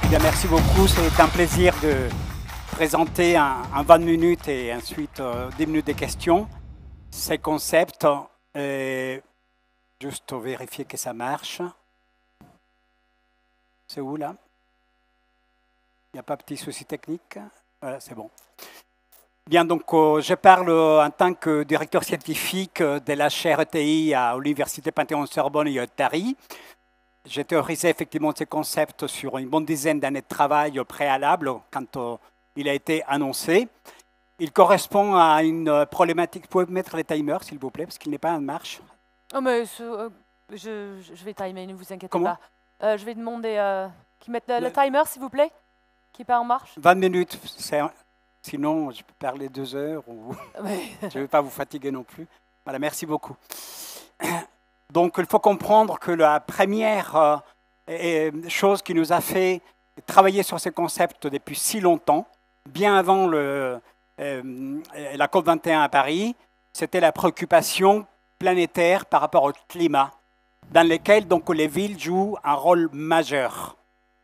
Bien, merci beaucoup. C'est un plaisir de présenter un 20 minutes et ensuite 10 minutes de questions. Ces concepts, juste vérifier que ça marche. C'est où là? Il n'y a pas de petit souci technique? Voilà, c'est bon. Bien, donc je parle en tant que directeur scientifique de la chaire ETI à l'Université Panthéon-Sorbonne et Paris. J'ai théorisé effectivement ces concepts sur une bonne dizaine d'années de travail au préalable quand il a été annoncé. Il correspond à une problématique. Vous pouvez mettre les timers, s'il vous plaît, parce qu'il n'est pas en marche. Oh, mais je vais timer, ne vous inquiétez Comment? pas. Je vais demander qu'ils mettent le timer, s'il vous plaît, qui n'est pas en marche. 20 minutes, sinon je peux parler 2 heures ou je ne vais pas vous fatiguer non plus. Voilà, merci beaucoup. Donc il faut comprendre que la première chose qui nous a fait travailler sur ces concepts depuis si longtemps, bien avant la COP21 à Paris, c'était la préoccupation planétaire par rapport au climat, dans lequel donc, les villes jouent un rôle majeur.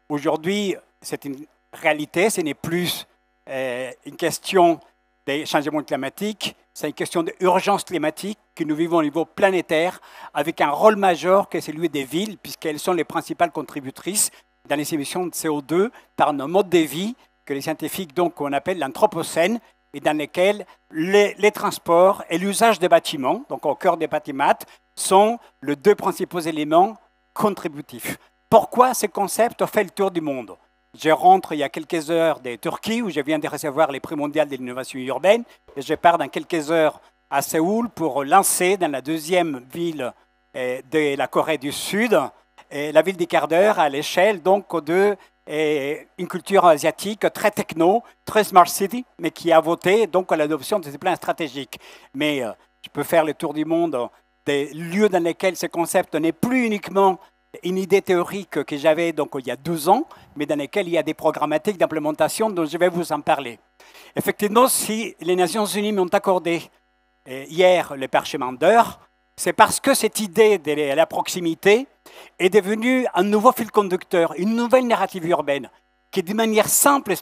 Aujourd'hui, c'est une réalité, ce n'est plus une question des changements climatiques, c'est une question d'urgence climatique que nous vivons au niveau planétaire, avec un rôle majeur qui est celui des villes, puisqu'elles sont les principales contributrices dans les émissions de CO2 par nos modes de vie, que les scientifiques donc on appelle l'anthropocène, et dans lesquels les transports et l'usage des bâtiments, donc au cœur des bâtiments, sont les 2 principaux éléments contributifs. Pourquoi ce concept a fait le tour du monde? Je rentre il y a quelques heures de Turquie, où je viens de recevoir les prix mondiaux de l'innovation urbaine, et je pars dans quelques heures à Séoul pour lancer dans la 2e ville de la Corée du Sud, la ville du quart d'heure à l'échelle donc de une culture asiatique très techno, très smart city, mais qui a voté donc à l'adoption de ces plans stratégiques. Mais je peux faire le tour du monde des lieux dans lesquels ce concept n'est plus uniquement une idée théorique que j'avais donc il y a 12 ans, mais dans lesquelles il y a des programmatiques d'implémentation dont je vais vous en parler. Effectivement, si les Nations Unies m'ont accordé hier le parchemin d'or, c'est parce que cette idée de la proximité est devenue un nouveau fil conducteur, une nouvelle narrative urbaine, qui de manière simple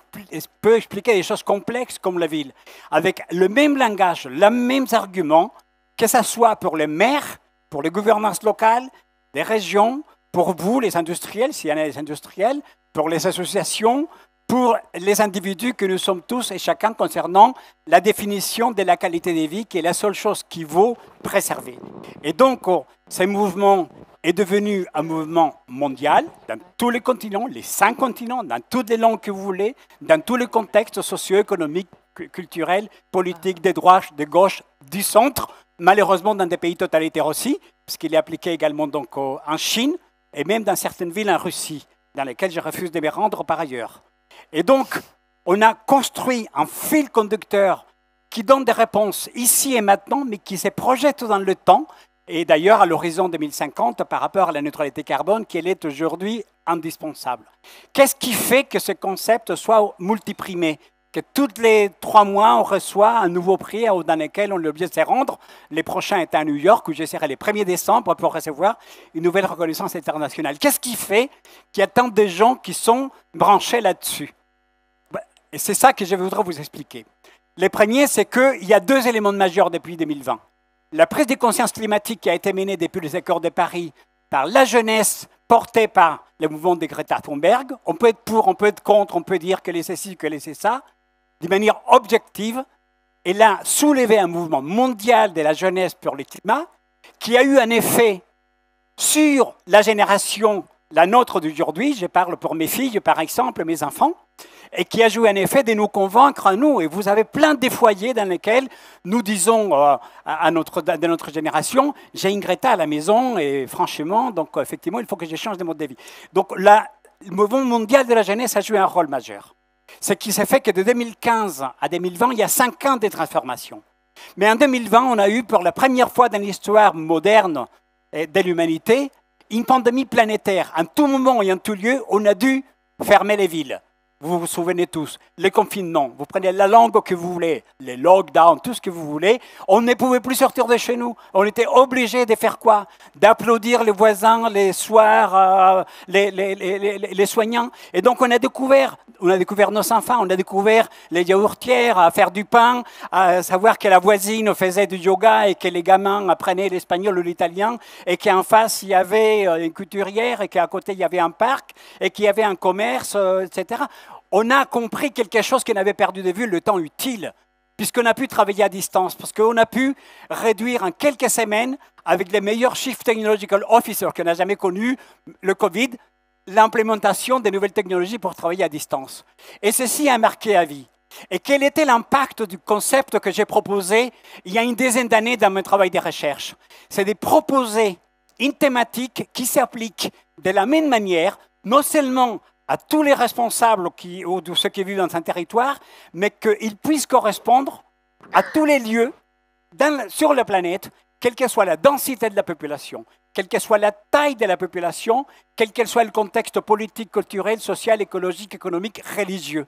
peut expliquer des choses complexes comme la ville, avec le même langage, les mêmes arguments, que ce soit pour les maires, pour les gouvernances locales, les régions, pour vous, les industriels, s'il y en a des industriels, pour les associations, pour les individus que nous sommes tous et chacun concernant la définition de la qualité de vie, qui est la seule chose qui vaut préserver. Et donc, ce mouvement est devenu un mouvement mondial, dans tous les continents, les 5 continents, dans toutes les langues que vous voulez, dans tous les contextes socio-économiques, culturels, politiques, de droite, de gauche, du centre, malheureusement dans des pays totalitaires aussi, parce qu'il est appliqué également donc, en Chine, et même dans certaines villes en Russie, dans lesquelles je refuse de me rendre par ailleurs. Et donc, on a construit un fil conducteur qui donne des réponses ici et maintenant, mais qui se projette dans le temps, et d'ailleurs à l'horizon 2050 par rapport à la neutralité carbone, qui est aujourd'hui indispensable. Qu'est-ce qui fait que ce concept soit multiprimé? Que tous les 3 mois, on reçoit un nouveau prix dans lequel on est obligé de se rendre. Les prochains étaient à New York, où je serai le 1er décembre pour recevoir une nouvelle reconnaissance internationale. Qu'est-ce qui fait qu'il y a tant de gens qui sont branchés là-dessus? Et c'est ça que je voudrais vous expliquer. Le premier, c'est qu'il y a 2 éléments majeurs depuis 2020. La prise de conscience climatique qui a été menée depuis les accords de Paris par la jeunesse portée par le mouvement de Greta Thunberg. On peut être pour, on peut être contre, on peut dire que laisser ci, que laisser ça. De manière objective, elle a soulevé un mouvement mondial de la jeunesse pour le climat qui a eu un effet sur la génération, la nôtre d'aujourd'hui, je parle pour mes filles par exemple, mes enfants, et qui a joué un effet de nous convaincre à nous. Et vous avez plein de foyers dans lesquels nous disons de notre génération, j'ai une Greta à la maison et franchement, donc effectivement, il faut que je change de mode de vie. Donc le mouvement mondial de la jeunesse a joué un rôle majeur. Ce qui s'est fait que de 2015 à 2020, il y a 5 ans de transformation. Mais en 2020, on a eu pour la première fois dans l'histoire moderne de l'humanité une pandémie planétaire. En tout moment et en tout lieu, on a dû fermer les villes. vous vous souvenez tous, les confinements, vous prenez la langue que vous voulez, les lockdowns, tout ce que vous voulez, on ne pouvait plus sortir de chez nous. On était obligé de faire quoi? D'applaudir les voisins, les soirs, les soignants. Et donc on a découvert nos enfants, on a découvert les yaourtières, à faire du pain, à savoir que la voisine faisait du yoga et que les gamins apprenaient l'espagnol ou l'italien, et qu'en face il y avait une couturière, et qu'à côté il y avait un parc, et qu'il y avait un commerce, etc. On a compris quelque chose qu'on avait perdu de vue, le temps utile, puisqu'on a pu travailler à distance, parce qu'on a pu réduire en quelques semaines, avec les meilleurs Chief Technological Officers qu'on n'a jamais connus, le Covid, l'implémentation des nouvelles technologies pour travailler à distance. Et ceci a marqué à vie. Et quel était l'impact du concept que j'ai proposé il y a une dizaine d'années dans mon travail de recherche? C'est de proposer une thématique qui s'applique de la même manière, non seulement à tous les responsables ou de ceux qui vivent dans un territoire, mais qu'ils puissent correspondre à tous les lieux sur la planète, quelle que soit la densité de la population, quelle que soit la taille de la population, quel que soit le contexte politique, culturel, social, écologique, économique, religieux.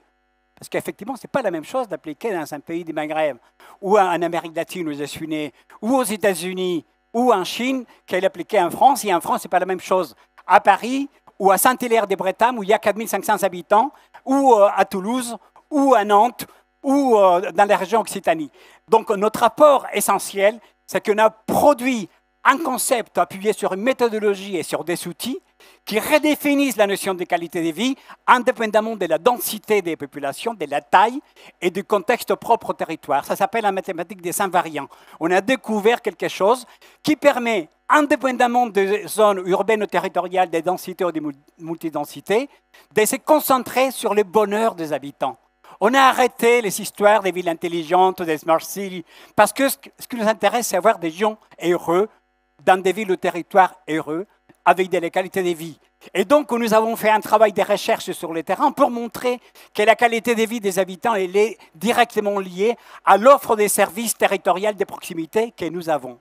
Parce qu'effectivement, ce n'est pas la même chose d'appliquer dans un pays du Maghreb, ou en Amérique latine où je suis né, ou aux États-Unis, ou en Chine, qu'elle est appliquée en France. Et en France, ce n'est pas la même chose. À Paris, ou à Saint-Hilaire-des-Bretons, où il y a 4500 habitants, ou à Toulouse, ou à Nantes, ou dans la région Occitanie. Donc notre apport essentiel, c'est qu'on a produit un concept appuyé sur une méthodologie et sur des outils qui redéfinissent la notion de qualité de vie indépendamment de la densité des populations, de la taille et du contexte propre au territoire. Ça s'appelle la mathématique des invariants. On a découvert quelque chose qui permet, indépendamment des zones urbaines ou territoriales, des densités ou des multidensités, de se concentrer sur le bonheur des habitants. On a arrêté les histoires des villes intelligentes, des smart cities, parce que ce qui nous intéresse, c'est avoir des gens heureux, dans des villes ou territoires heureux, avec des qualités de vie. Et donc, nous avons fait un travail de recherche sur le terrain pour montrer que la qualité de vie des habitants elle est directement liée à l'offre des services territoriaux de proximité que nous avons.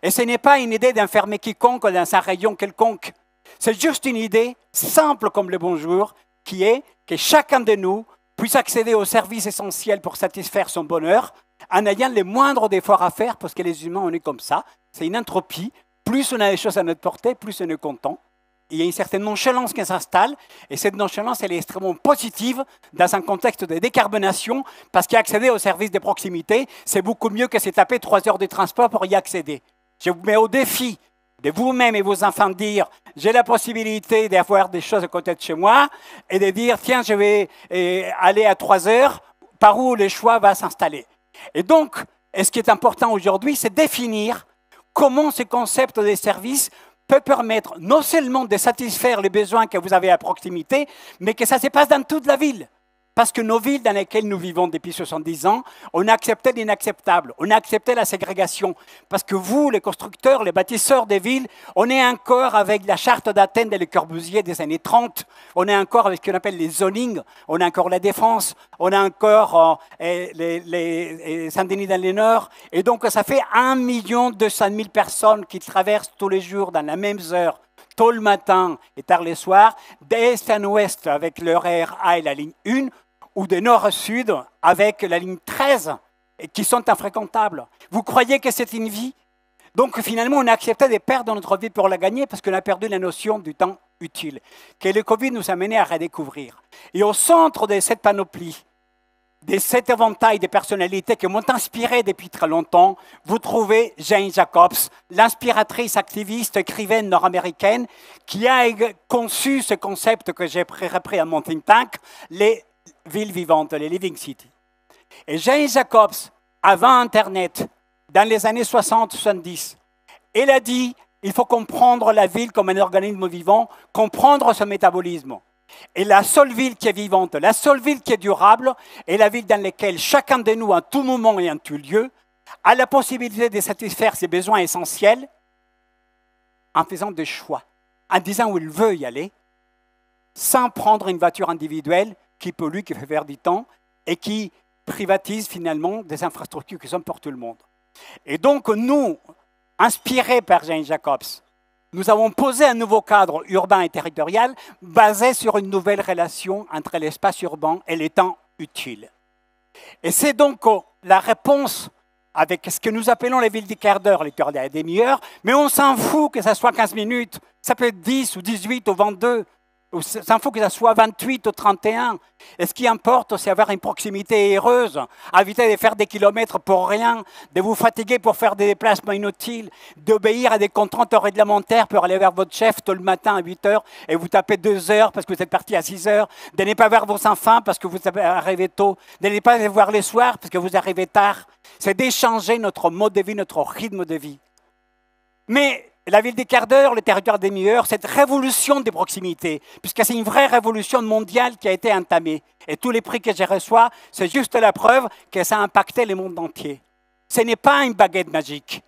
Et ce n'est pas une idée d'enfermer quiconque dans un rayon quelconque. C'est juste une idée simple comme le bonjour, qui est que chacun de nous puisse accéder aux services essentiels pour satisfaire son bonheur en ayant les moindres efforts à faire, parce que les humains, on est comme ça. C'est une entropie. Plus on a des choses à notre portée, plus on est content. Il y a une certaine nonchalance qui s'installe, et cette nonchalance, elle est extrêmement positive dans un contexte de décarbonation, parce qu'accéder aux services de proximité, c'est beaucoup mieux que se taper 3 heures de transport pour y accéder. Je vous mets au défi de vous-même et vos enfants de dire « j'ai la possibilité d'avoir des choses à côté de chez moi » et de dire « tiens, je vais aller à 3 heures, par où le choix va s'installer ». Et donc, ce qui est important aujourd'hui, c'est définir comment ce concept des services peut permettre non seulement de satisfaire les besoins que vous avez à proximité, mais que ça se passe dans toute la ville. Parce que nos villes dans lesquelles nous vivons depuis 70 ans, on a accepté l'inacceptable, on a accepté la ségrégation. Parce que vous, les constructeurs, les bâtisseurs des villes, on est encore avec la charte d'Athènes et le Corbusier des années 30, on est encore avec ce qu'on appelle les zonings, on a encore la Défense, on a encore les Saint-Denis dans le Nord. Et donc ça fait 1 200 000 personnes qui traversent tous les jours dans la même heure, tôt le matin et tard le soir, d'est en ouest avec le RER-A et la ligne 1, ou de nord à sud avec la ligne 13, qui sont infréquentables. Vous croyez que c'est une vie? Donc finalement, on a accepté de perdre notre vie pour la gagner parce qu'on a perdu la notion du temps utile, que le Covid nous a mené à redécouvrir. Et au centre de cette panoplie, de cet éventail de personnalités qui m'ont inspiré depuis très longtemps, vous trouvez Jane Jacobs, l'inspiratrice activiste écrivaine nord-américaine qui a conçu ce concept que j'ai repris à mon think tank, les villes vivantes, les living cities. Et Jane Jacobs, avant Internet, dans les années 60-70, elle a dit il faut comprendre la ville comme un organisme vivant, comprendre son métabolisme. Et la seule ville qui est vivante, la seule ville qui est durable, est la ville dans laquelle chacun de nous, à tout moment et en tout lieu, a la possibilité de satisfaire ses besoins essentiels en faisant des choix, en disant où il veut y aller, sans prendre une voiture individuelle qui pollue, qui fait perdre du temps et qui privatise finalement des infrastructures qui sont pour tout le monde. Et donc nous, inspirés par Jane Jacobs, nous avons posé un nouveau cadre urbain et territorial basé sur une nouvelle relation entre l'espace urbain et les temps utiles. Et c'est donc la réponse avec ce que nous appelons les villes du quart d'heure, les quarts d'heure et demi-heure, mais on s'en fout que ça soit 15 minutes, ça peut être 10 ou 18 ou 22, on s'en fout que ça soit 28 ou 31. Et ce qui importe, c'est avoir une proximité heureuse, éviter de faire des kilomètres pour rien, de vous fatiguer pour faire des déplacements inutiles, d'obéir à des contraintes réglementaires pour aller vers votre chef tôt le matin à 8 heures et vous tapez 2 heures parce que vous êtes parti à 6 heures, de ne pas voir vos enfants parce que vous arrivez tôt, de ne pas les voir les soirs parce que vous arrivez tard. C'est d'échanger notre mode de vie, notre rythme de vie. Mais la ville des quarts d'heure, le territoire des demi-heures, cette révolution des proximités, puisque c'est une vraie révolution mondiale qui a été entamée. Et tous les prix que je reçois, c'est juste la preuve que ça a impacté le monde entier. Ce n'est pas une baguette magique.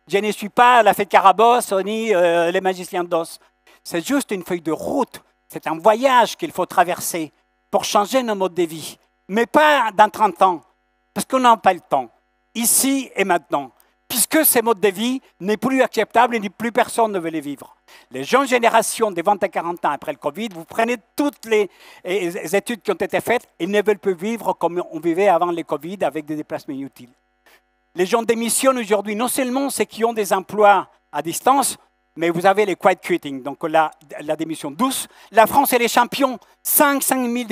Je ne suis pas la fée de Carabosse ni les magiciens d'os. C'est juste une feuille de route. C'est un voyage qu'il faut traverser pour changer nos modes de vie. Mais pas dans 30 ans, parce qu'on n'a pas le temps. Ici et maintenant. Puisque ces modes de vie n'est plus acceptable et ni plus personne ne veut les vivre. Les jeunes générations de 20 à 40 ans après le Covid, vous prenez toutes les études qui ont été faites, ils ne veulent plus vivre comme on vivait avant le Covid avec des déplacements inutiles. Les gens démissionnent aujourd'hui, non seulement ceux qui ont des emplois à distance, mais vous avez les quiet quitting, donc la démission douce. La France est les champions, 5 000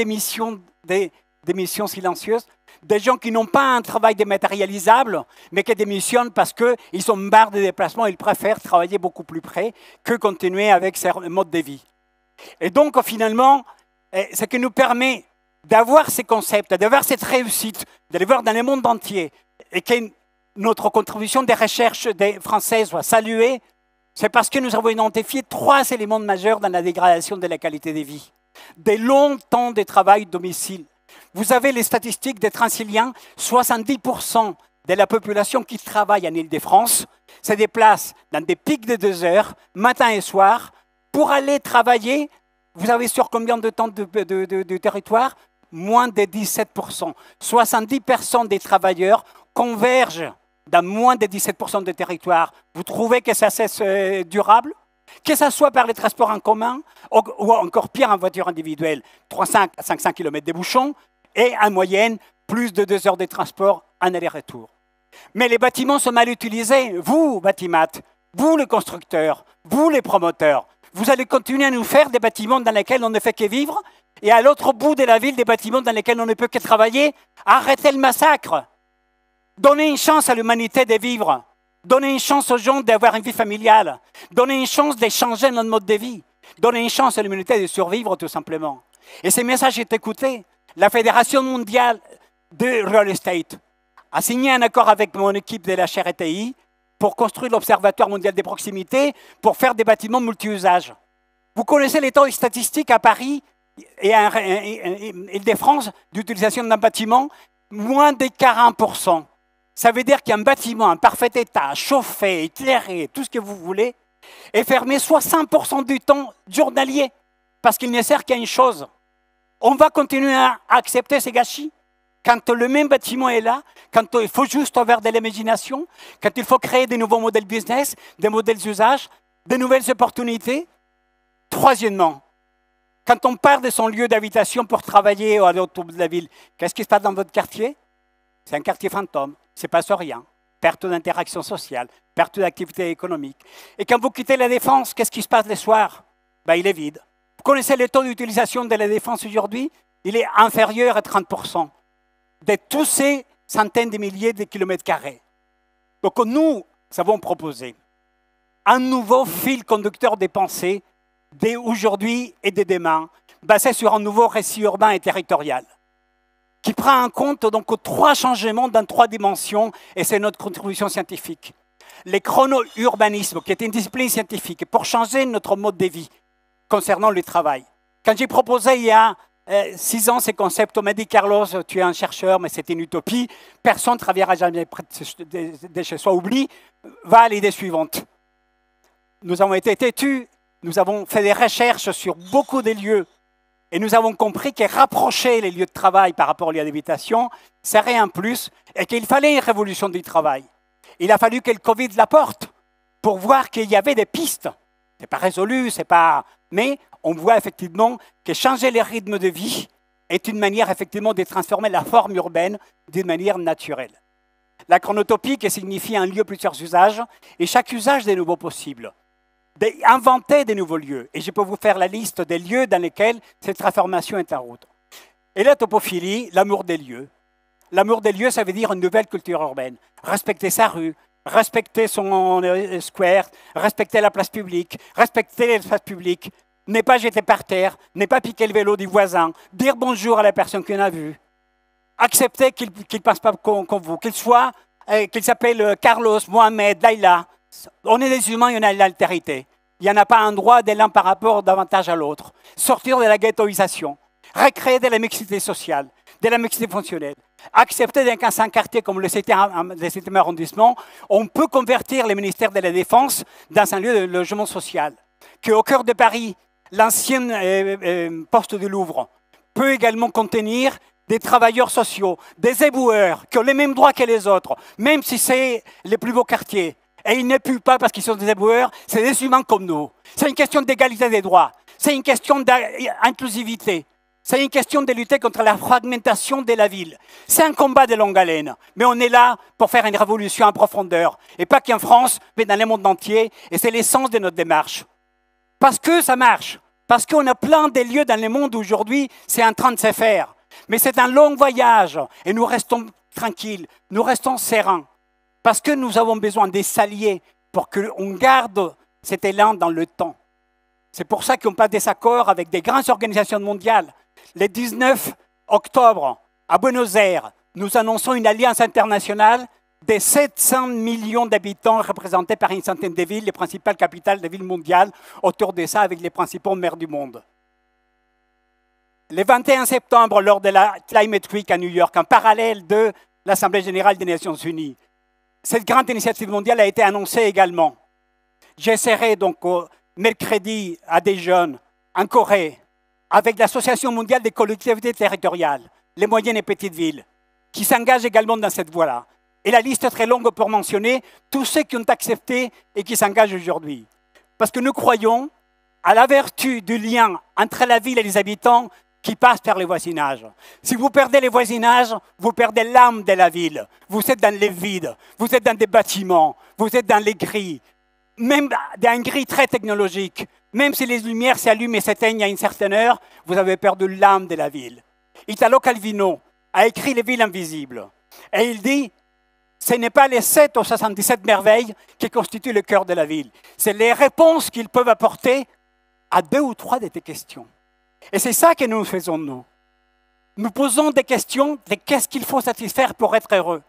démissions silencieuses. Des gens qui n'ont pas un travail dématérialisable, mais qui démissionnent parce qu'ils sont marre des déplacements, ils préfèrent travailler beaucoup plus près que continuer avec ces modes de vie. Et donc, finalement, ce qui nous permet d'avoir ces concepts, d'avoir cette réussite, de les voir dans le monde entier, et que notre contribution des recherches des Français soit saluée, c'est parce que nous avons identifié 3 éléments majeurs dans la dégradation de la qualité de vie. Des longs temps de travail domicile. Vous avez les statistiques des Transiliens, 70% de la population qui travaille en Île-de-France se déplace dans des pics de 2 heures, matin et soir, pour aller travailler. Vous avez sur combien de temps de territoire? Moins de 17%. 70% des travailleurs convergent dans moins de 17% de territoire. Vous trouvez que ça c'est durable? Que ce soit par les transports en commun ou encore pire en voiture individuelle, 300 à 500 km de bouchons et en moyenne, plus de 2 heures de transport en aller-retour. Mais les bâtiments sont mal utilisés. Vous, Batimat, vous les constructeurs, vous les promoteurs, vous allez continuer à nous faire des bâtiments dans lesquels on ne fait que vivre et à l'autre bout de la ville, des bâtiments dans lesquels on ne peut que travailler. Arrêtez le massacre. Donnez une chance à l'humanité de vivre. Donnez une chance aux gens d'avoir une vie familiale. Donnez une chance de changer notre mode de vie. Donnez une chance à l'humanité de survivre, tout simplement. Et ces messages est écouté. La Fédération mondiale de real estate a signé un accord avec mon équipe de la RTI pour construire l'Observatoire mondial des proximités, pour faire des bâtiments multi-usages. Vous connaissez les taux statistiques à Paris et en Île-de-France d'utilisation d'un bâtiment? Moins de 40%. Ça veut dire qu'un bâtiment en parfait état, chauffé, éclairé, tout ce que vous voulez, est fermé 60% du temps journalier, parce qu'il ne sert qu'à une chose. On va continuer à accepter ces gâchis quand le même bâtiment est là, quand il faut juste avoir de l'imagination, quand il faut créer des nouveaux modèles business, des modèles d'usage, de nouvelles opportunités. Troisièmement, quand on part de son lieu d'habitation pour travailler ou aller autour de la ville, qu'est-ce qui se passe dans votre quartier? C'est un quartier fantôme, il ne se passe rien. Perte d'interaction sociale, perte d'activité économique. Et quand vous quittez la Défense, qu'est-ce qui se passe le soir? Ben, il est vide. Vous connaissez le taux d'utilisation de la Défense aujourd'hui? Il est inférieur à 30% de tous ces centaines de milliers de kilomètres carrés. Donc nous avons proposé un nouveau fil conducteur des pensées d'aujourd'hui et de demain, basé sur un nouveau récit urbain et territorial, qui prend en compte donc 3 changements dans 3 dimensions, et c'est notre contribution scientifique. Le chrono-urbanisme, qui est une discipline scientifique, pour changer notre mode de vie concernant le travail. Quand j'ai proposé il y a 6 ans ces concepts, on m'a dit « Carlos, tu es un chercheur, mais c'est une utopie, personne ne travaillera jamais près de chez soi, oublie, va à l'idée suivante. » Nous avons été têtus, nous avons fait des recherches sur beaucoup de lieux, et nous avons compris que rapprocher les lieux de travail par rapport aux lieux d'habitation serait un plus, et qu'il fallait une révolution du travail. Il a fallu que le Covid l'apporte pour voir qu'il y avait des pistes. C'est pas résolu, c'est pas... Mais on voit effectivement que changer les rythmes de vie est une manière effectivement de transformer la forme urbaine d'une manière naturelle. La chronotopie qui signifie un lieu, plusieurs usages, et chaque usage des nouveaux possibles. Inventer des nouveaux lieux. Et je peux vous faire la liste des lieux dans lesquels cette transformation est en route. Et la topophilie, l'amour des lieux. L'amour des lieux, ça veut dire une nouvelle culture urbaine. Respecter sa rue, respecter son square, respecter la place publique, respecter l'espace public, ne pas jeter par terre, ne pas piquer le vélo du voisin, dire bonjour à la personne qu'on a vue, accepter qu'il ne pense pas comme vous, qu'il s'appelle Carlos, Mohamed, Laila. On est des humains, il y en a l'altérité. Il n'y en a pas un droit de l'un par rapport davantage à l'autre. Sortir de la ghettoisation, recréer de la mixité sociale, de la mixité fonctionnelle. Accepter dans un quartier comme le 7e arrondissement, on peut convertir le ministère de la Défense dans un lieu de logement social. Qu'au cœur de Paris, l'ancien poste du Louvre peut également contenir des travailleurs sociaux, des éboueurs qui ont les mêmes droits que les autres, même si c'est les plus beaux quartiers. Et ils ne puent pas parce qu'ils sont des éboueurs, c'est des humains comme nous. C'est une question d'égalité des droits, c'est une question d'inclusivité. C'est une question de lutter contre la fragmentation de la ville. C'est un combat de longue haleine, mais on est là pour faire une révolution en profondeur. Et pas qu'en France, mais dans le monde entier. Et c'est l'essence de notre démarche. Parce que ça marche. Parce qu'on a plein de lieux dans le monde où aujourd'hui, c'est en train de se faire. Mais c'est un long voyage. Et nous restons tranquilles, nous restons sereins. Parce que nous avons besoin des alliés pour qu'on garde cet élan dans le temps. C'est pour ça qu'on n'a pas de désaccord avec des grandes organisations mondiales. Le 19 octobre, à Buenos Aires, nous annonçons une alliance internationale de 700 millions d'habitants représentés par une centaine de villes, les principales capitales des villes mondiales, autour de ça avec les principaux maires du monde. Le 21 septembre, lors de la Climate Week à New York, en parallèle de l'Assemblée générale des Nations unies, cette grande initiative mondiale a été annoncée également. J'essaierai donc mercredi à Dijon, en Corée, avec l'Association mondiale des collectivités territoriales, les moyennes et petites villes, qui s'engagent également dans cette voie-là. Et la liste est très longue pour mentionner tous ceux qui ont accepté et qui s'engagent aujourd'hui. Parce que nous croyons à la vertu du lien entre la ville et les habitants qui passe par le voisinage. Si vous perdez les voisinages, vous perdez l'âme de la ville. Vous êtes dans les vides, vous êtes dans des bâtiments, vous êtes dans les grilles, même dans un gris très technologique. Même si les lumières s'allument et s'éteignent à une certaine heure, vous avez perdu l'âme de la ville. Italo Calvino a écrit Les villes invisibles. Et il dit, ce n'est pas les 7 ou 77 merveilles qui constituent le cœur de la ville. C'est les réponses qu'ils peuvent apporter à 2 ou 3 de tes questions. Et c'est ça que nous faisons, nous. Nous posons des questions de qu'est-ce qu'il faut satisfaire pour être heureux.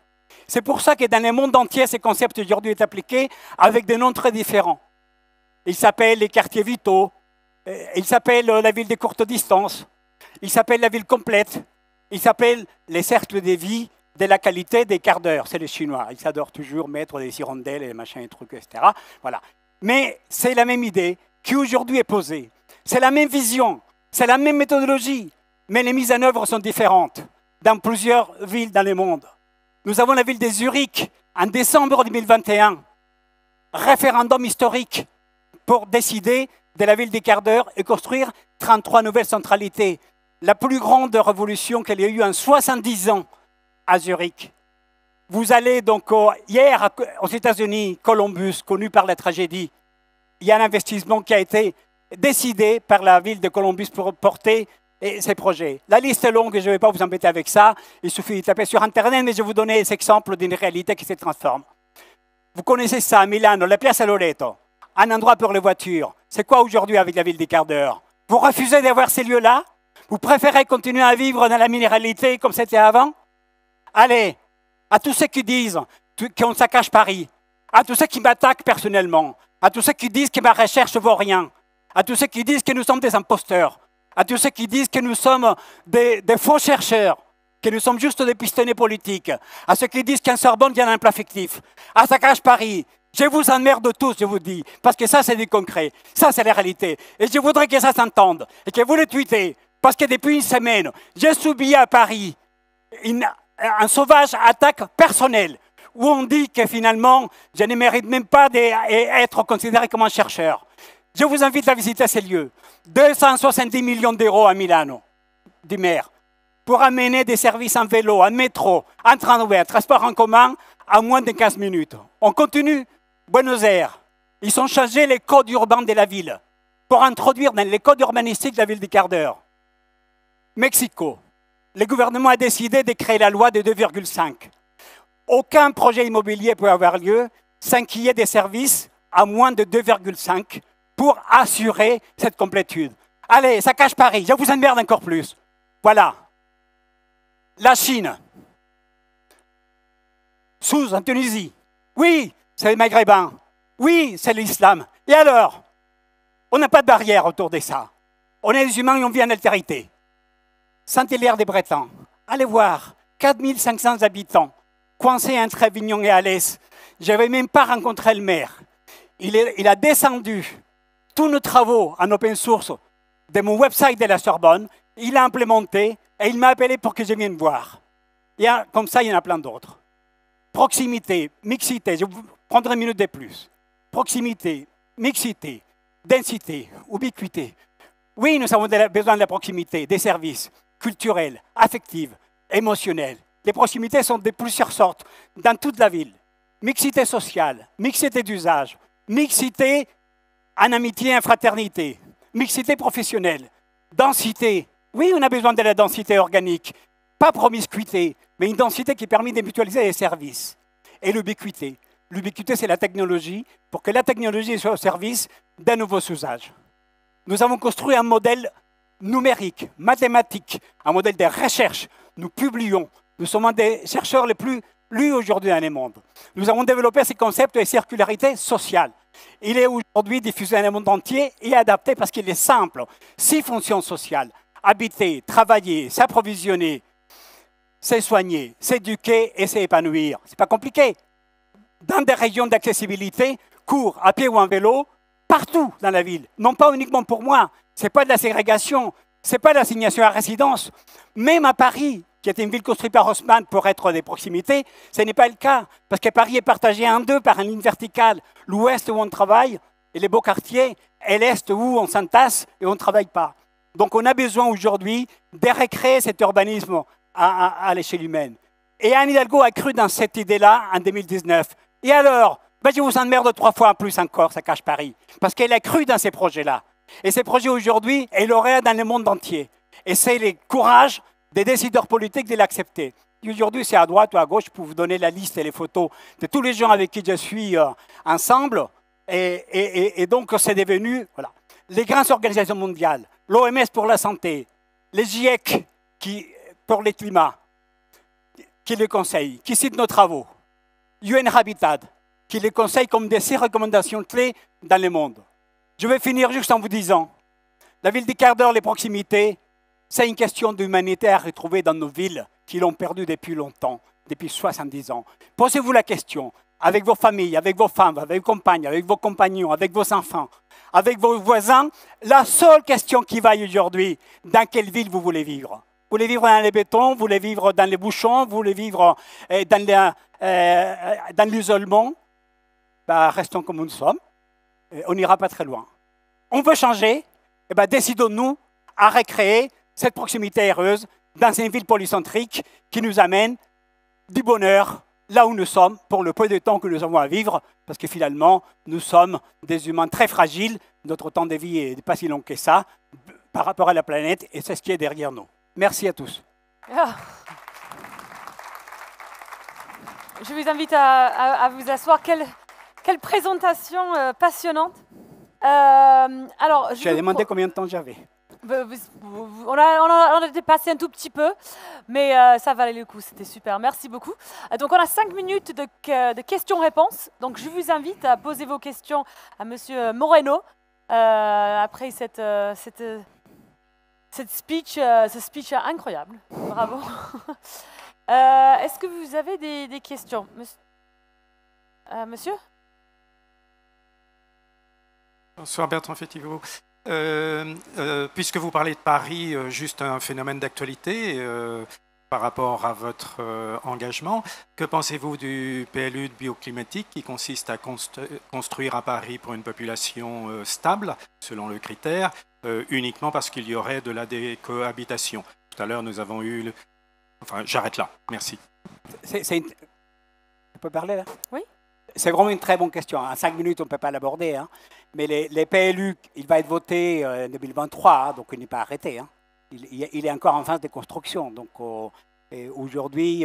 C'est pour ça que dans le monde entier, ce concept aujourd'hui est appliqué avec des noms très différents. Il s'appelle les quartiers vitaux, il s'appelle la ville de courte distance, il s'appelle la ville complète, il s'appelle les cercles de vie de la qualité des quarts d'heure. C'est les Chinois, ils adorent toujours mettre des hirondelles et des machins et trucs, etc. Voilà. Mais c'est la même idée qui aujourd'hui est posée. C'est la même vision, c'est la même méthodologie, mais les mises en œuvre sont différentes dans plusieurs villes dans le monde. Nous avons la ville de Zurich en décembre 2021, référendum historique pour décider de la ville des quarts d'heure et construire 33 nouvelles centralités. La plus grande révolution qu'il y a eu en 70 ans à Zurich. Vous allez donc hier aux États-Unis, Columbus, connu par la tragédie, il y a un investissement qui a été décidé par la ville de Columbus pour porter ces projets. La liste est longue et je ne vais pas vous embêter avec ça. Il suffit de taper sur Internet, mais je vais vous donner des exemples d'une réalité qui se transforme. Vous connaissez ça à Milano, la Piazza Loreto, un endroit pour les voitures. C'est quoi aujourd'hui avec la ville des quarts d'heure? Vous refusez d'avoir ces lieux-là? Vous préférez continuer à vivre dans la minéralité comme c'était avant? Allez, à tous ceux qui disent qu'on saccage Paris, à tous ceux qui m'attaquent personnellement, à tous ceux qui disent que ma recherche ne vaut rien, à tous ceux qui disent que nous sommes des imposteurs, à tous ceux qui disent que nous sommes des faux chercheurs, que nous sommes juste des pistonnés politiques, à ceux qui disent qu'un Sorbonne vient d'un plat fictif, à Saccage Paris, je vous emmerde tous, je vous dis, parce que ça c'est du concret, ça c'est la réalité. Et je voudrais que ça s'entende, et que vous le tweetez, parce que depuis une semaine, j'ai subi à Paris un sauvage attaque personnelle, où on dit que finalement, je ne mérite même pas d'être considéré comme un chercheur. Je vous invite à visiter ces lieux. 270 millions d'euros à Milano, du maire, pour amener des services en vélo, en métro, en train ouvert, transport en commun, à moins de 15 minutes. On continue. Buenos Aires, ils ont changé les codes urbains de la ville pour introduire dans les codes urbanistiques de la ville de quart d'heure. Mexico, le gouvernement a décidé de créer la loi de 2,5. Aucun projet immobilier peut avoir lieu sans qu'il y ait des services à moins de 2,5 pour assurer cette complétude. Allez, ça cache Paris, je vous emmerde encore plus. Voilà. La Chine. Sousse, en Tunisie. Oui, c'est les Maghrébins. Oui, c'est l'islam. Et alors? On n'a pas de barrière autour de ça. On est des humains et on vit en altérité. Saint-Hilaire-des-Bretons. Allez voir, 4500 habitants, coincés entre Avignon et Alès. Je n'avais même pas rencontré le maire. Il a descendu tous nos travaux en open source de mon website de la Sorbonne. Il a implémenté et il m'a appelé pour que je vienne voir. Comme ça, il y en a plein d'autres. Proximité, mixité, je vous prendrai une minute de plus. Proximité, mixité, densité, ubiquité. Oui, nous avons besoin de la proximité, des services culturels, affectifs, émotionnels. Les proximités sont de plusieurs sortes dans toute la ville. Mixité sociale, mixité d'usage, mixité en amitié et en fraternité, mixité professionnelle, densité. Oui, on a besoin de la densité organique, pas promiscuité, mais une densité qui permet de mutualiser les services. Et l'ubiquité. L'ubiquité, c'est la technologie, pour que la technologie soit au service d'un nouveau usage. Nous avons construit un modèle numérique, mathématique, un modèle de recherche. Nous publions. Nous sommes un des chercheurs les plus lus aujourd'hui dans le monde. Nous avons développé ces concepts de circularité sociale. Il est aujourd'hui diffusé dans le monde entier et adapté parce qu'il est simple. 6 fonctions sociales. Habiter, travailler, s'approvisionner, se soigner, s'éduquer et s'épanouir. Ce n'est pas compliqué. Dans des régions d'accessibilité, cours, à pied ou en vélo, partout dans la ville. Non pas uniquement pour moi. Ce n'est pas de la ségrégation. Ce n'est pas de l'assignation à résidence. Même à Paris, qui est une ville construite par Haussmann pour être des proximités, ce n'est pas le cas. Parce que Paris est partagé en deux par une ligne verticale. L'ouest où on travaille et les beaux quartiers, et l'est où on s'entasse et on ne travaille pas. Donc on a besoin aujourd'hui de recréer cet urbanisme à l'échelle humaine. Et Anne Hidalgo a cru dans cette idée-là en 2019. Et alors, je vous emmerde 3 fois en plus encore, ça cache Paris. Parce qu'elle a cru dans ces projets-là. Et ces projets aujourd'hui, elle aurait dans le monde entier. Et c'est le courage des décideurs politiques de l'accepter. Aujourd'hui, c'est à droite ou à gauche, pour vous donner la liste et les photos de tous les gens avec qui je suis ensemble. Et donc, c'est devenu voilà, les grandes organisations mondiales, l'OMS pour la santé, les GIEC pour le climat, qui les conseillent, qui citent nos travaux, UN Habitat, qui les conseille comme des 6 recommandations clés dans le monde. Je vais finir juste en vous disant, la ville de quart d'heure, les proximités, c'est une question d'humanité à retrouver dans nos villes qui l'ont perdue depuis longtemps, depuis 70 ans. Posez-vous la question, avec vos familles, avec vos femmes, avec vos compagnes, avec vos compagnons, avec vos enfants, avec vos voisins, la seule question qui vaille aujourd'hui, dans quelle ville vous voulez vivre? Vous voulez vivre dans les bétons, vous voulez vivre dans les bouchons, vous voulez vivre dans l'isolement? Restons comme nous sommes, on n'ira pas très loin. On veut changer, décidons-nous à recréer cette proximité heureuse dans une ville polycentrique qui nous amène du bonheur là où nous sommes pour le peu de temps que nous avons à vivre, parce que finalement, nous sommes des humains très fragiles, notre temps de vie n'est pas si long que ça par rapport à la planète, et c'est ce qui est derrière nous. Merci à tous. Je vous invite à vous asseoir. Quelle présentation passionnante. Alors, je vais demander combien de temps j'avais. On a dépassé un tout petit peu, mais ça valait le coup, c'était super, merci beaucoup. Donc on a 5 minutes de questions-réponses, donc je vous invite à poser vos questions à Monsieur Moreno, après ce speech incroyable, bravo. Est-ce que vous avez des questions, monsieur? Bonsoir Bertrand Fetivo. Puisque vous parlez de Paris, juste un phénomène d'actualité. par rapport à votre engagement. Que pensez-vous du PLU de bioclimatique qui consiste à construire à Paris pour une population stable, selon le critère, uniquement parce qu'il y aurait de la décohabitation? Tout à l'heure, nous avons eu... Enfin, j'arrête là. Merci. Je peux parler là? Oui. C'est vraiment une très bonne question. En 5 minutes, on ne peut pas l'aborder. Hein. Mais les PLU, il va être voté en 2023, hein, donc il n'est pas arrêté. Hein. Il est encore en phase de construction. Donc aujourd'hui,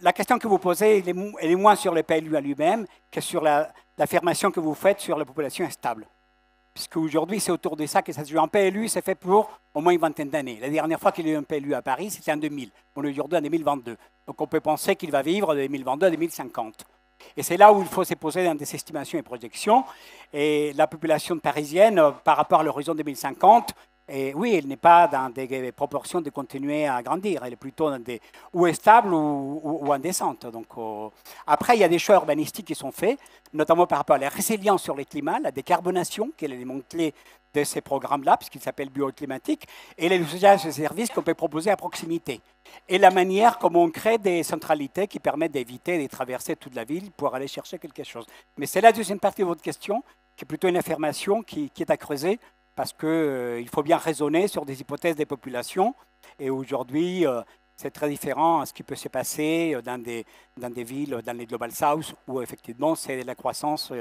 la question que vous posez, elle est moins sur les PLU à lui-même que sur l'affirmation que vous faites sur la population instable. Puisque aujourd'hui, c'est autour de ça que ça se joue. Un PLU, c'est fait pour au moins une vingtaine d'années. La dernière fois qu'il y a eu un PLU à Paris, c'était en 2000. On est aujourd'hui en 2022. Donc on peut penser qu'il va vivre de 2022 à 2050. Et c'est là où il faut se poser dans des estimations et projections. Et la population parisienne, par rapport à l'horizon 2050, oui, elle n'est pas dans des proportions de continuer à grandir. Elle est plutôt dans des, ou est stable ou en descente. Donc, après, il y a des choix urbanistiques qui sont faits, notamment par rapport à la résilience sur le climat, la décarbonation, qui est l'élément clé de ces programmes-là, puisqu'ils s'appellent bioclimatiques, et les usages et services qu'on peut proposer à proximité. Et la manière comme on crée des centralités qui permettent d'éviter de traverser toute la ville pour aller chercher quelque chose. Mais c'est la deuxième partie de votre question, qui est plutôt une affirmation qui est à creuser, parce qu'il faut bien raisonner sur des hypothèses des populations. Et aujourd'hui, c'est très différent à ce qui peut se passer dans des villes, dans les Global South, où effectivement, c'est la croissance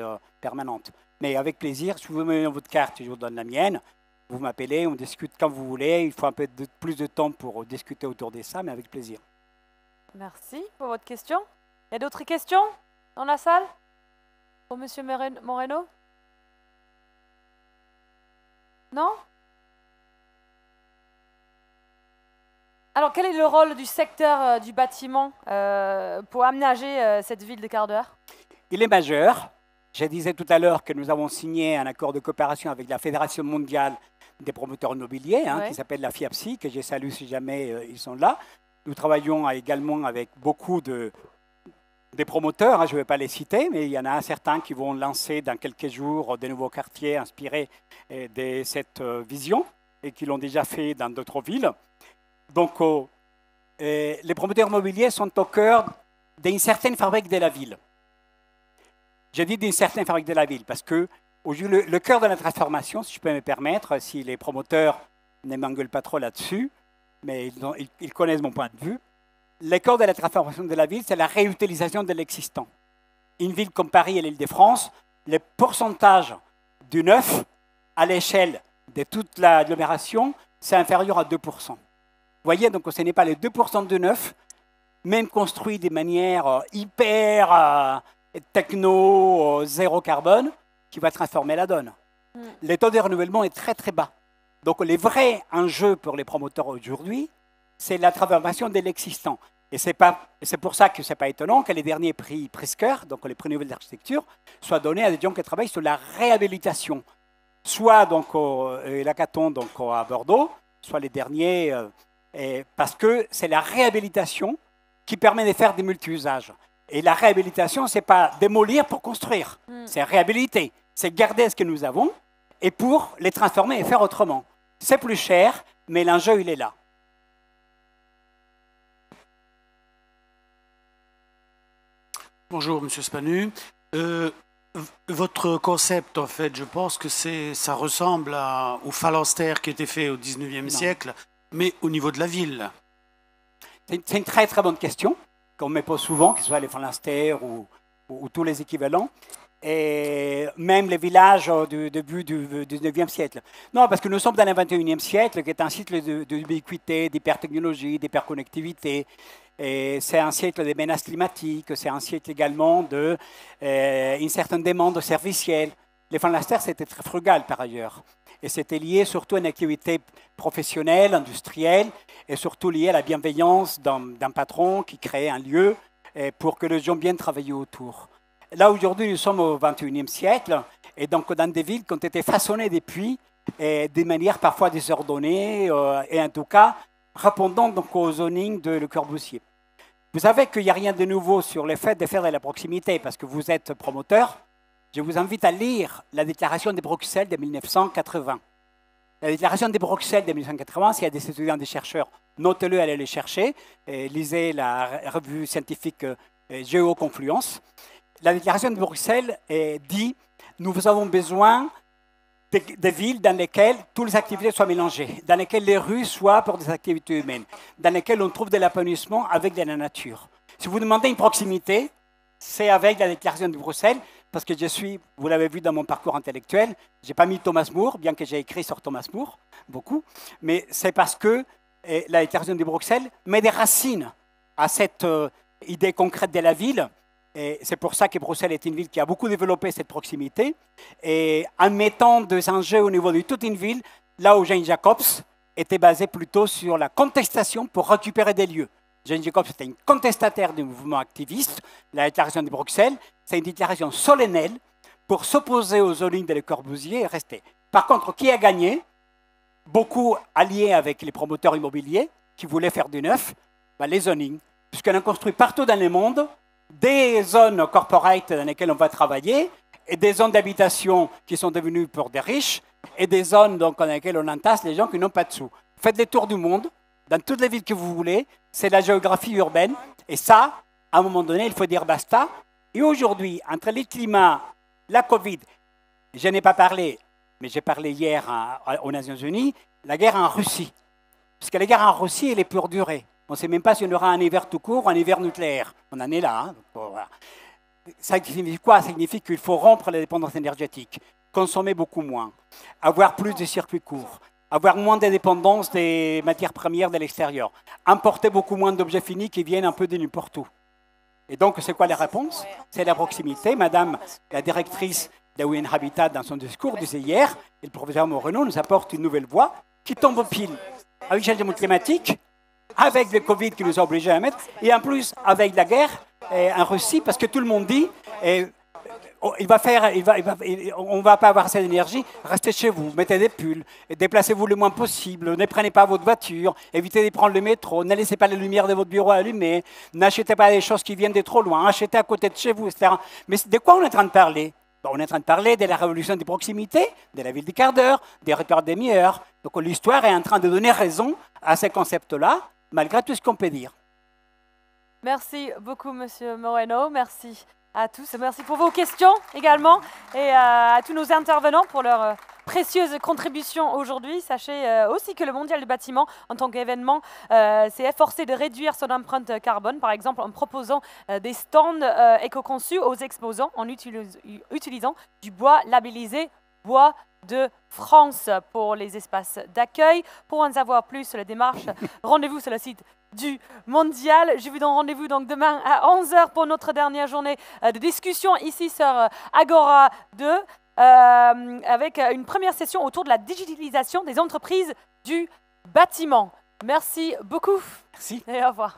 permanente. Mais avec plaisir, si vous me donnez votre carte, je vous donne la mienne. Vous m'appelez, on discute quand vous voulez. Il faut un peu plus de temps pour discuter autour de ça, mais avec plaisir. Merci pour votre question. Il y a d'autres questions dans la salle pour M. Moreno? Non? Alors, quel est le rôle du secteur du bâtiment pour aménager cette ville de quart d'heure? Il est majeur. Je disais tout à l'heure que nous avons signé un accord de coopération avec la Fédération mondiale des promoteurs immobiliers, qui s'appelle la FIAPSI, que je salue si jamais ils sont là. Nous travaillons également avec beaucoup des promoteurs, je ne vais pas les citer, mais il y en a certains qui vont lancer dans quelques jours des nouveaux quartiers inspirés de cette vision et qui l'ont déjà fait dans d'autres villes. Donc, les promoteurs immobiliers sont au cœur d'une certaine fabrique de la ville. Je dis d'une certaine fabrique de la ville parce que le cœur de la transformation, si je peux me permettre, si les promoteurs ne m'engueulent pas trop là-dessus, mais ils connaissent mon point de vue, le cœur de la transformation de la ville, c'est la réutilisation de l'existant. Une ville comme Paris et l'Île-de-France, le pourcentage du neuf à l'échelle de toute l'agglomération, c'est inférieur à 2%. Vous voyez, donc ce n'est pas les 2% de neuf, même construit de manière hyper techno, zéro carbone, qui va transformer la donne. Le taux de renouvellement est très très bas. Donc les vrais enjeux pour les promoteurs aujourd'hui, c'est la transformation de l'existant. Et c'est pour ça que ce n'est pas étonnant que les derniers prix Pritzker, donc les prix Nobel d'architecture, soient donnés à des gens qui travaillent sur la réhabilitation. Soit donc l'Hackathon à Bordeaux, soit les derniers, parce que c'est la réhabilitation qui permet de faire des multi-usages. Et la réhabilitation, ce n'est pas démolir pour construire, c'est réhabiliter, c'est garder ce que nous avons et pour les transformer et faire autrement. C'est plus cher, mais l'enjeu, il est là. Bonjour, Monsieur Spanu. Votre concept, en fait, je pense que ça ressemble au phalanstère qui était fait au 19e siècle, mais au niveau de la ville. C'est une très très bonne question qu'on me pose souvent, que ce soit les phalanstères ou tous les équivalents, et même les villages du début du 19e siècle. Non, parce que nous sommes dans le 21e siècle, qui est un siècle d'ubiquité, d'hypertechnologie, d'hyperconnectivité. C'est un siècle des menaces climatiques, c'est un siècle également d'une certaine demande servicielle. Les phalanstères, c'était très frugal par ailleurs. Et c'était lié surtout à une activité professionnelle, industrielle, et surtout lié à la bienveillance d'un patron qui créait un lieu pour que les gens viennent travailler autour. Là, aujourd'hui, nous sommes au 21e siècle, et donc dans des villes qui ont été façonnées depuis, de manière parfois désordonnée, et en tout cas, répondant donc au zoning de Le Corbusier. Vous savez qu'il n'y a rien de nouveau sur le fait de faire de la proximité, parce que vous êtes promoteur. Je vous invite à lire la déclaration de Bruxelles de 1980. La déclaration de Bruxelles de 1980, s'il y a des étudiants, des chercheurs notez-le, allez les chercher, et lisez la revue scientifique Géoconfluence. La déclaration de Bruxelles dit « Nous avons besoin des villes dans lesquelles toutes les activités soient mélangées, dans lesquelles les rues soient pour des activités humaines, dans lesquelles on trouve de l'épanouissement avec de la nature. » Si vous demandez une proximité, c'est avec la déclaration de Bruxelles, parce que je suis, vous l'avez vu dans mon parcours intellectuel, je n'ai pas mis Thomas More, bien que j'ai écrit sur Thomas More, beaucoup, mais c'est parce que la déclaration de Bruxelles met des racines à cette idée concrète de la ville. Et c'est pour ça que Bruxelles est une ville qui a beaucoup développé cette proximité. Et en mettant des enjeux au niveau de toute une ville, là où Jane Jacobs était basé plutôt sur la contestation pour récupérer des lieux. Jane Jacobs était une contestataire du mouvement activiste. La déclaration de Bruxelles, c'est une déclaration solennelle pour s'opposer aux zonings de Le Corbusier et rester. Par contre, qui a gagné? Beaucoup alliés avec les promoteurs immobiliers qui voulaient faire du neuf, les zonings. Puisqu'on a construit partout dans le monde des zones corporate dans lesquelles on va travailler et des zones d'habitation qui sont devenues pour des riches et des zones donc, dans lesquelles on entasse les gens qui n'ont pas de sous. Faites des tours du monde, dans toutes les villes que vous voulez, c'est la géographie urbaine. Et ça, à un moment donné, il faut dire basta. Et aujourd'hui, entre les climats, la Covid, je n'ai pas parlé, mais j'ai parlé hier aux Nations Unies, la guerre en Russie. Parce que la guerre en Russie, elle est pour durer. On ne sait même pas si on aura un hiver tout court ou un hiver nucléaire. On en est là. Hein. Bon, voilà. Ça signifie quoi? Ça signifie qu'il faut rompre la dépendance énergétique, consommer beaucoup moins, avoir plus de circuits courts, avoir moins de dépendance des matières premières de l'extérieur, importer beaucoup moins d'objets finis qui viennent un peu de n'importe où. Et donc, c'est quoi la réponse? C'est la proximité. Madame, la directrice de UN Habitat, dans son discours, disait hier, et le professeur Moreno nous apporte une nouvelle voie qui tombe au pile avec le changement climatique, avec le Covid qui nous a obligés à mettre, et en plus avec la guerre en Russie, parce que tout le monde dit on ne va pas avoir assez d'énergie, restez chez vous, mettez des pulls, déplacez-vous le moins possible, ne prenez pas votre voiture, évitez de prendre le métro, ne laissez pas les lumières de votre bureau allumées, n'achetez pas des choses qui viennent de trop loin, achetez à côté de chez vous, etc. Mais de quoi on est en train de parler? On est en train de parler de la révolution des proximités, de la ville du quart d'heure, des repères demi-heure. Donc l'histoire est en train de donner raison à ces concepts-là, malgré tout ce qu'on peut dire. Merci beaucoup, Monsieur Moreno. Merci à tous. Merci pour vos questions également et à tous nos intervenants pour leur précieuse contribution aujourd'hui. Sachez aussi que le Mondial du bâtiment, en tant qu'événement, s'est efforcé de réduire son empreinte carbone, par exemple en proposant des stands éco-conçus aux exposants en utilisant du bois labellisé Bois de France pour les espaces d'accueil. Pour en savoir plus sur les démarches, rendez-vous sur le site du Mondial. Je vous donne rendez-vous donc demain à 11h pour notre dernière journée de discussion ici sur Agora 2 avec une première session autour de la digitalisation des entreprises du bâtiment. Merci beaucoup. Merci. Et au revoir.